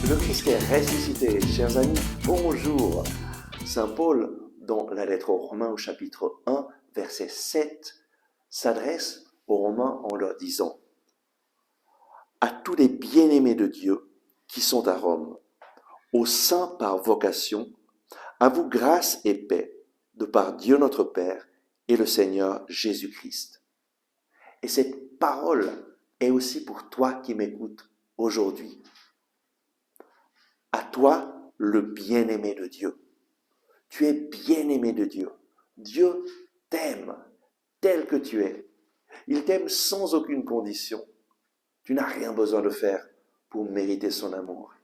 Le Christ est ressuscité. Chers amis, bonjour. Saint Paul, dans la lettre aux Romains au chapitre 1, verset 7, s'adresse aux Romains en leur disant « À tous les bien-aimés de Dieu qui sont à Rome, aux saints par vocation, à vous grâce et paix de par Dieu notre Père et le Seigneur Jésus-Christ. » Et cette parole est aussi pour toi qui m'écoutes aujourd'hui. À toi, le bien-aimé de Dieu. Tu es bien-aimé de Dieu. Dieu t'aime tel que tu es. Il t'aime sans aucune condition. Tu n'as rien besoin de faire pour mériter son amour.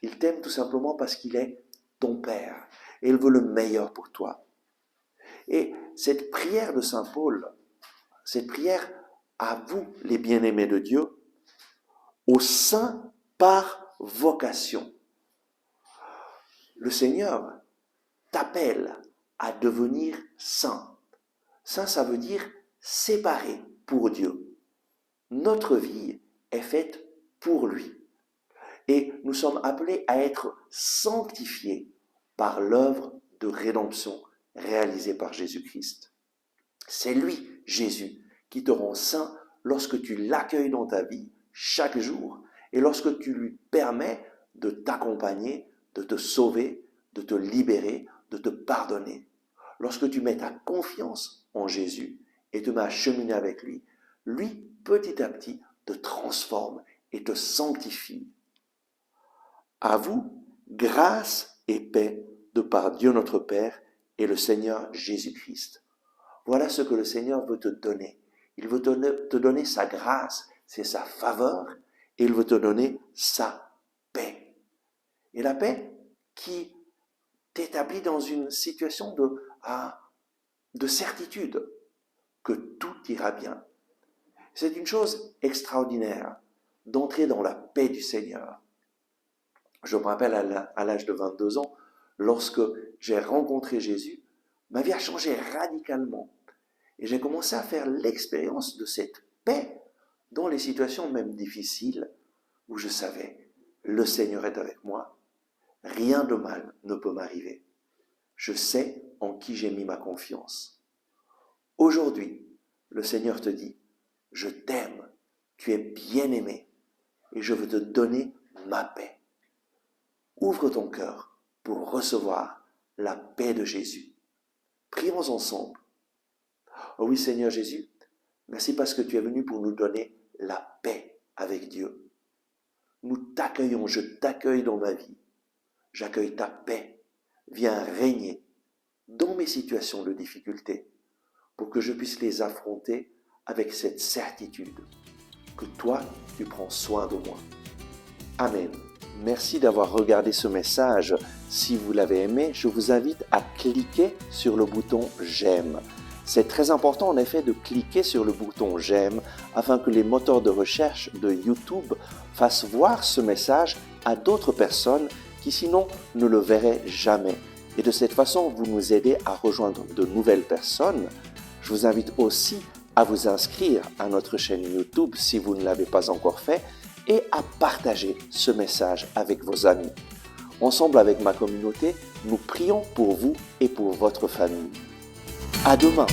Il t'aime tout simplement parce qu'il est ton Père et il veut le meilleur pour toi. Et cette prière de Saint Paul, cette prière à vous, les bien-aimés de Dieu, aux saints par vocation. Le Seigneur t'appelle à devenir saint. Saint, ça veut dire séparé pour Dieu. Notre vie est faite pour lui. Et nous sommes appelés à être sanctifiés par l'œuvre de rédemption réalisée par Jésus-Christ. C'est lui, Jésus, qui te rend saint lorsque tu l'accueilles dans ta vie chaque jour et lorsque tu lui permets de t'accompagner, de te sauver, de te libérer, de te pardonner. Lorsque tu mets ta confiance en Jésus et te mets à cheminer avec lui, lui, petit à petit, te transforme et te sanctifie. À vous, grâce et paix de par Dieu notre Père et le Seigneur Jésus-Christ. Voilà ce que le Seigneur veut te donner. Il veut te donner sa grâce, c'est sa faveur, et il veut te donner sa paix. Et la paix qui t'établit dans une situation de certitude que tout ira bien. C'est une chose extraordinaire d'entrer dans la paix du Seigneur. Je me rappelle à l'âge de 22 ans, lorsque j'ai rencontré Jésus, ma vie a changé radicalement. Et j'ai commencé à faire l'expérience de cette paix dans les situations même difficiles où je savais, le Seigneur est avec moi, rien de mal ne peut m'arriver. Je sais en qui j'ai mis ma confiance. Aujourd'hui, le Seigneur te dit, je t'aime, tu es bien-aimé et je veux te donner ma paix. Ouvre ton cœur pour recevoir la paix de Jésus. Prions ensemble. Oh oui Seigneur Jésus, merci parce que tu es venu pour nous donner la paix avec Dieu. Nous t'accueillons, je t'accueille dans ma vie. J'accueille ta paix. Viens régner dans mes situations de difficulté pour que je puisse les affronter avec cette certitude que toi, tu prends soin de moi. Amen. Merci d'avoir regardé ce message. Si vous l'avez aimé, je vous invite à cliquer sur le bouton « J'aime ». C'est très important en effet de cliquer sur le bouton « J'aime » afin que les moteurs de recherche de YouTube fassent voir ce message à d'autres personnes qui sinon ne le verraient jamais. Et de cette façon, vous nous aidez à rejoindre de nouvelles personnes. Je vous invite aussi à vous inscrire à notre chaîne YouTube si vous ne l'avez pas encore fait et à partager ce message avec vos amis. Ensemble avec ma communauté, nous prions pour vous et pour votre famille. À demain!